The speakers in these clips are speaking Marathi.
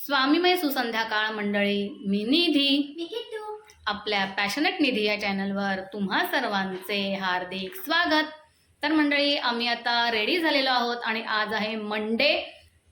स्वामीमय सुसंध्याकाळ मंडळी, मी निधी, आपल्या पॅशनेट निधी या चॅनलवर तुम्हा सर्वांचे हार्दिक स्वागत। तर मंडळी, आम्ही आता रेडी झालेलो आहोत आणि आज आहे मंडे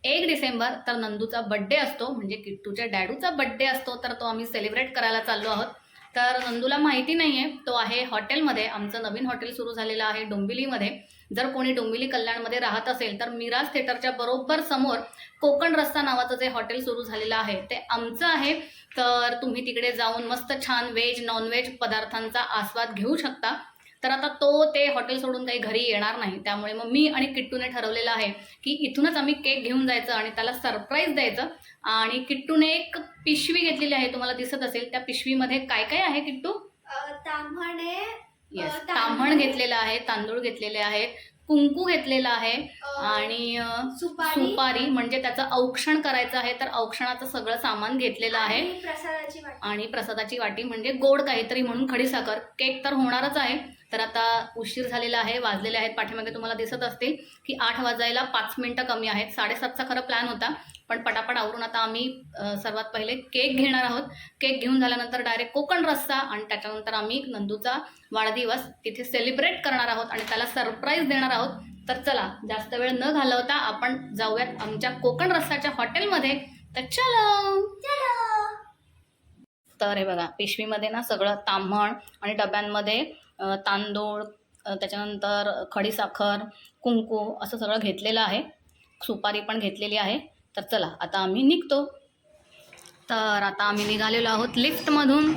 1 डिसेंबर। तर नंदूचा बड्डे असतो, म्हणजे किट्टूच्या डॅडूचा बड्डे असतो, तर तो आम्ही सेलिब्रेट करायला चाललो आहोत। तर नंदूला माहिती नाही आहे, तो आहे हॉटेलमध्ये। आमचं नवीन हॉटेल सुरू झालेलं आहे डोंबिवलीमध्ये। जर कोणी डोंबिवली कल्याणमध्ये राहत असेल तर मिराज थिएटरच्या बरोबर समोर कोकण रस्ता नावाचं जे हॉटेल सुरू झालेलं आहे ते आमचं आहे। तर तुम्ही तिकडे जाऊन मस्त छान व्हेज नॉनव्हेज पदार्थांचा आस्वाद घेऊ शकता। तर आता तो ते हॉटेल सोडून काही घरी येणार नाही, त्यामुळे मग मी आणि किट्टूने ठरवलेलं आहे की इथूनच आम्ही केक घेऊन जायचं आणि त्याला सरप्राईज द्यायचं। आणि किट्टूने एक पिशवी घेतलेली आहे, तुम्हाला दिसत असेल। त्या पिशवीमध्ये काय काय आहे किट्टू? तांबण आहे, येस, तांबण घेतलेलं आहे, तांदूळ घेतलेले आहेत, कुंकू घेतलेला आहे आणि सुपारी म्हणजे त्याचं औक्षण करायचं आहे, तर औक्षणाचं सगळं सामान घेतलेलं आहे। आणि प्रसादाची वाटी म्हणजे गोड काहीतरी म्हणून खडीसाखर। केक तर होणारच आहे। तर आता उशीर झालेला आहे, वाजलेले आहेत पाठीमागे तुम्हाला दिसत असतील की 8 वाजायला 5 मिनिटं कमी आहेत। 7:30चा खरं प्लॅन होता, पण पटापट आवरून आता आम्ही सर्वात पहिले केक घेणार आहोत। केक घेऊन झाल्यानंतर डायरेक्ट कोकण रस्सा आणि त्याच्यानंतर आम्ही नंदूचा वाढदिवस तिथे सेलिब्रेट करणार आहोत आणि त्याला सरप्राईज देणार आहोत। तर चला, जास्त वेळ न घालवता आपण जाऊयात आमच्या कोकण रस्साच्या हॉटेलमध्ये। तर चलो। तर हे बघा, पिशवीमध्ये ना सगळं तांबण आणि डब्यांमध्ये तांदूळ, त्याच्यानंतर खडीसाखर, कुंकू असं सगळं घेतलेलं आहे। सुपारी पण घेतलेली आहे। तर चला, आता आम्ही निघतो। तर आता आम्ही निघालेलो आहोत लिफ्टमधून।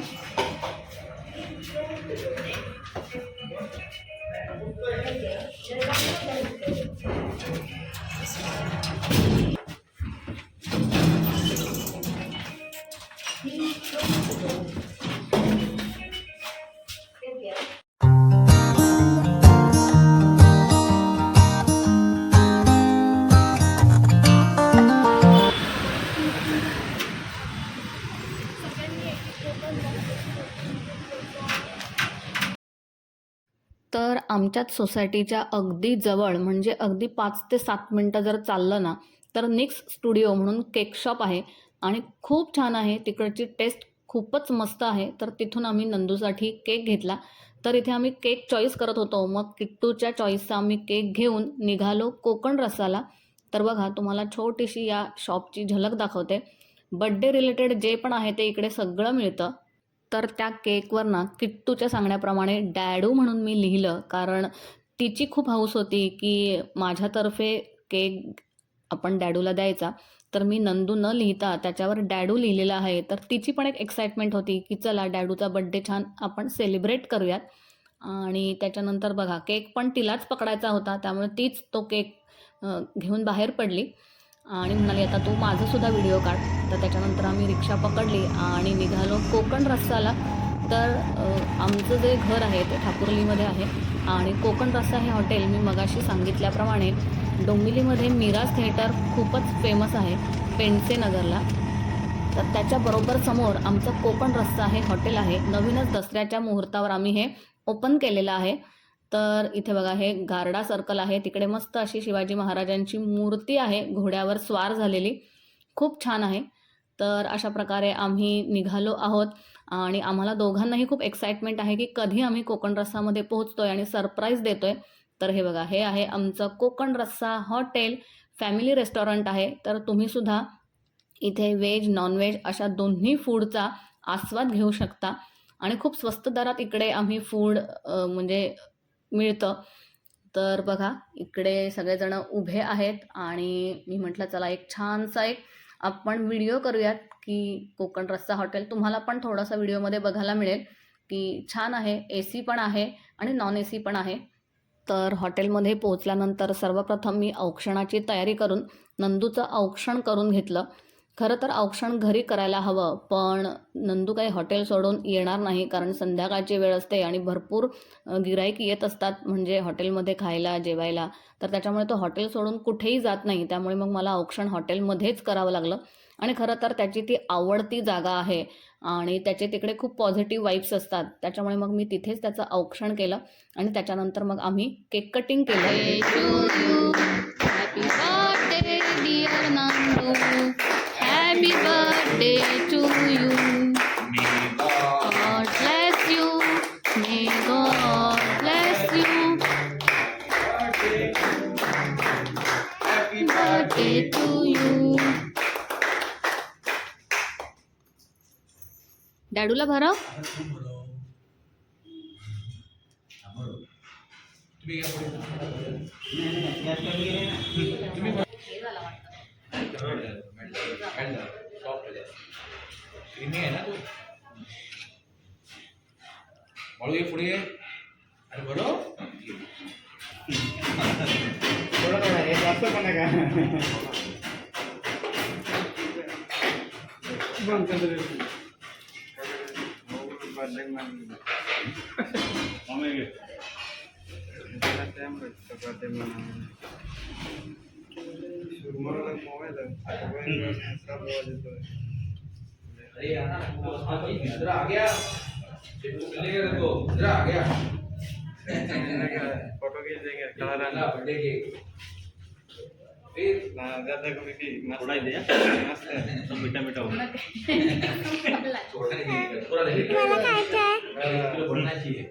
तर आमच्याच सोसायटीच्या अगदी जवळ, म्हणजे अगदी 5 ते 7 मिनटं जर चाललं ना, तर निक्स स्टुडिओ म्हणून केक शॉप आहे आणि खूप छान आहे। तिकडची टेस्ट खूपच मस्त आहे। तर तिथून आम्ही नंदूसाठी केक घेतला। तर इथे आम्ही केक चॉईस करत होतो, मग किट्टूच्या चॉईसचा आम्ही केक घेऊन निघालो कोकण रस्साला। तर बघा, तुम्हाला छोटीशी या शॉपची झलक दाखवते। बड्डे रिलेटेड जे पण आहे ते इकडे सगळं मिळतं। तर त्या केकवर ना किट्टूच्या सांगण्याप्रमाणे डॅडू म्हणून मी लिहिलं, कारण तिची खूप हौस होती की माझ्यातर्फे केक आपण डॅडूला द्यायचा। तर मी नंदू न लिहिता त्याच्यावर डॅडू लिहिलेलं आहे। तर तिची पण एक एक्साइटमेंट होती की चला, डॅडूचा बड्डे छान आपण सेलिब्रेट करूयात। आणि त्याच्यानंतर बघा, केक पण तिलाच पकडायचा होता, त्यामुळे तीच तो केक घेऊन बाहेर पडली आणि म्हणाली आता तू माझंसुद्धा व्हिडिओ काढ। तर त्याच्यानंतर आम्ही रिक्षा पकडली आणि निघालो कोकण रस्साला। तर आमचं जे घर आहे ते ठाकुर्लीमध्ये आहे आणि कोकण रस्सा हे हॉटेल मी मगाशी सांगितल्याप्रमाणे डोंबिवलीमध्ये मिराज थिएटर खूपच फेमस आहे पेंडसे नगरला। तर त्याच्या बरोबर समोर आमचं कोकण रस्सा हे हॉटेल आहे। नवीनच दसऱ्याच्या मुहूर्तावर आम्ही हे ओपन केलेलं आहे। तर इथे बघा, हे गारडा सर्कल आहे, तिकडे मस्त अशी शिवाजी महाराजांची मूर्ती आहे घोड्यावर स्वार झालेली, खूप छान आहे। तर अशा प्रकारे आम्ही निघालो आहोत आणि आम्हाला दोघांनाही खूप एक्साइटमेंट आहे की कधी आम्ही कोकण रस्सामध्ये पोहोचतोय आणि सरप्राईज देतोय। तर हे बघा, हे आहे आमचं कोकण रस्सा हॉटेल, फॅमिली रेस्टॉरंट आहे। तर तुम्हीसुद्धा इथे व्हेज नॉनव्हेज अशा दोन्ही फूडचा आस्वाद घेऊ शकता आणि खूप स्वस्त दरात इकडे आम्ही फूड म्हणजे मिळतं। तर बघा, इकडे सगळेजण उभे आहेत आणि मी म्हटलं चला एक छानसा एक आपण व्हिडिओ करूयात की कोकण रस्सा हॉटेल तुम्हाला पण थोडासा व्हिडिओमध्ये बघायला मिळेल की छान आहे। AC पण आहे आणि नॉन AC पण आहे। तर हॉटेलमध्ये पोहोचल्यानंतर सर्वप्रथम मी औक्षणाची तयारी करून नंदूचं औक्षण करून घेतलं। खरं तर औक्षण घरी करायला हवं, पण नंदू काही हॉटेल सोडून येणार नाही, कारण संध्याकाळची वेळ असते आणि भरपूर गिऱ्हाईक येत असतात म्हणजे हॉटेलमध्ये खायला जेवायला। तर त्याच्यामुळे तो हॉटेल सोडून कुठेही जात नाही, त्यामुळे मग मला औक्षण हॉटेलमध्येच करावं लागलं। आणि खरं तर त्याची ती आवडती जागा आहे आणि त्याचे तिकडे खूप पॉझिटिव्ह वाईब्स असतात, त्याच्यामुळे मग मी तिथेच त्याचं औक्षण केलं आणि त्याच्यानंतर मग आम्ही केक कटिंग केलं। Happy birthday dear Nandu, Happy birthday to you. God bless you. May God bless you. Happy birthday to you. डॅडूला भरव. पुढे अरे बरो अरे इधर आ गया इधर आ गया फोटो खींचेंगे कलर बर्थडे केक फिर ना ज्यादा कोई की थोड़ा ही दे मस्त है सब मीठा मीठा हो छोटा नहीं थोड़ा नहीं मला खायचं आहे. किलो बनना चाहिए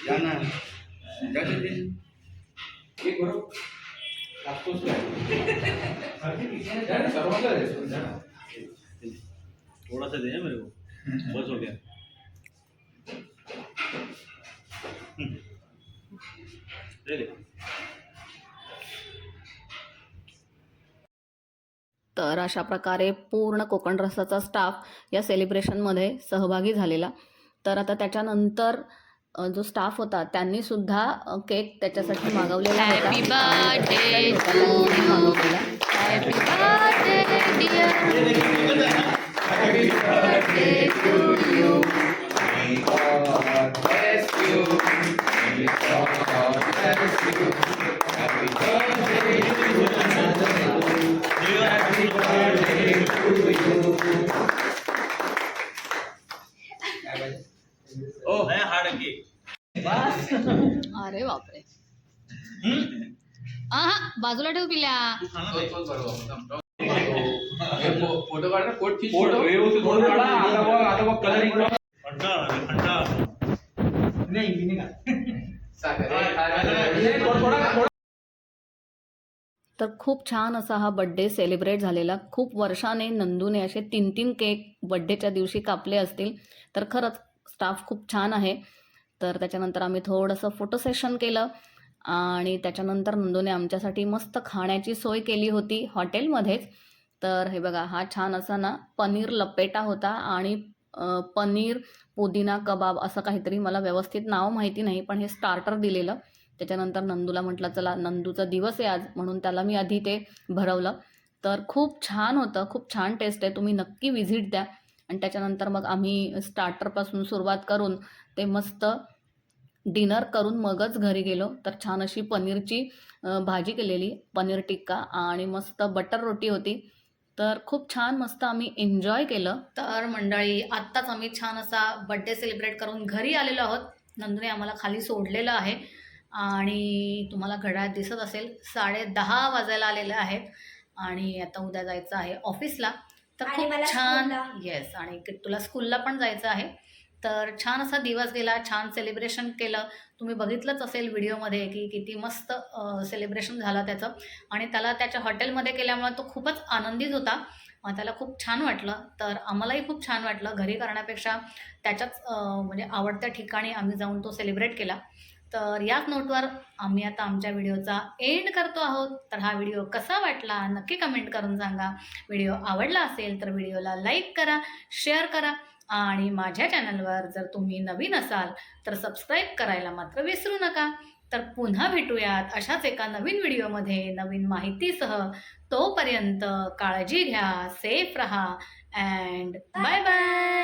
जाना जाते केक भरो आपको क्या यार सर्वंगा है थोड़ा सा दे मेरे को बस हो गया ले ले तर अशा प्रकारे पूर्ण कोकण रसाचा स्टाफ या सेलिब्रेशनमध्ये सहभागी झालेला. तर आता त्याच्यानंतर जो स्टाफ होता त्यांनी सुद्धा केक त्याच्यासाठी मागवलेला होता. Happy birthday to you. Happy birthday dear. Happy birthday to you. May God bless you. May God bless you. Happy birthday to you. Happy birthday to you. ओ नया हार्ड केक अरे बापरे. बाजूला ठेव पिल्या. फोटो काढ ना कोट खींच फोटो व्यवस्थित फोटो काढा आता बघ कलरिंग अंडा अंडा नाही का साखर थोडा तर खूप छान असा हा बड्डे सेलिब्रेट झालेला. खूप वर्षाने नंदूने असे 3-3 केक बड्डेच्या दिवशी कापले असतील. तर खरंच स्टाफ खूप छान आहे. तर त्याच्यानंतर आम्ही थोडंसं फोटो सेशन केलं आणि त्याच्यानंतर नंदूने आमच्यासाठी मस्त खाण्याची सोय केली होती हॉटेलमध्येच. तर हे बघा हा छान असा ना पनीर लपेटा होता आणि पनीर पुदिना कबाब असं काहीतरी, मला व्यवस्थित नाव माहिती नाही, पण हे स्टार्टर दिलेलं. त्याच्यानंतर नंदूला म्हटलं चला नंदूचा दिवस आहे आज म्हणून त्याला मी आधी ते भरवलं. तर खूप छान होतं, खूप छान टेस्ट आहे. तुम्ही नक्की व्हिजिट द्या. आणि त्याच्यानंतर मग आम्ही स्टार्टरपासून सुरुवात करून ते मस्त डिनर करून मगच घरी गेलो. तर छान अशी पनीरची भाजी केलेली, पनीर टिक्का आणि मस्त बटर रोटी होती. तर खूप छान मस्त आम्ही एन्जॉय केलं. तर मंडळी आत्ताच आम्ही छान असा बड्डे सेलिब्रेट करून घरी आलेलो आहोत. नंदूने आम्हाला खाली सोडलेलं आहे आणि तुम्हाला घड्याळ दिसत असेल 10:30 वाजायला आलेले आहेत आणि आता उद्या जायचं आहे ऑफिसला. तर आणि खूप मला छान. स्कूलला. येस, आणि तुला स्कूलला पण जायचं आहे. तर छान असा दिवस गेला, छान सेलिब्रेशन केलं. तुम्ही बघितलंच असेल व्हिडिओमध्ये की किती मस्त सेलिब्रेशन झालं त्याचं. आणि त्याला त्याच्या हॉटेलमध्ये केल्यामुळे तो खूपच आनंदित होता. त्याला खूप छान वाटलं. तर आम्हालाही खूप छान वाटलं. घरी करण्यापेक्षा त्याच्याच म्हणजे आवडत्या ठिकाणी आम्ही जाऊन तो सेलिब्रेट केला. तर याच नोटवर आम्ही आता आमच्या व्हिडिओचा एंड करतो आहोत. तर हा व्हिडिओ कसा वाटला नक्की कमेंट करून सांगा. व्हिडिओ आवडला असेल तर व्हिडिओला लाईक करा, शेअर करा आणि माझ्या चॅनलवर जर तुम्ही नवीन असाल तर सबस्क्राईब करायला मात्र विसरू नका. तर पुन्हा भेटूयात अशाच एका नवीन व्हिडिओमध्ये नवीन माहितीसह. तोपर्यंत काळजी घ्या, सेफ रहा अँड बाय बाय.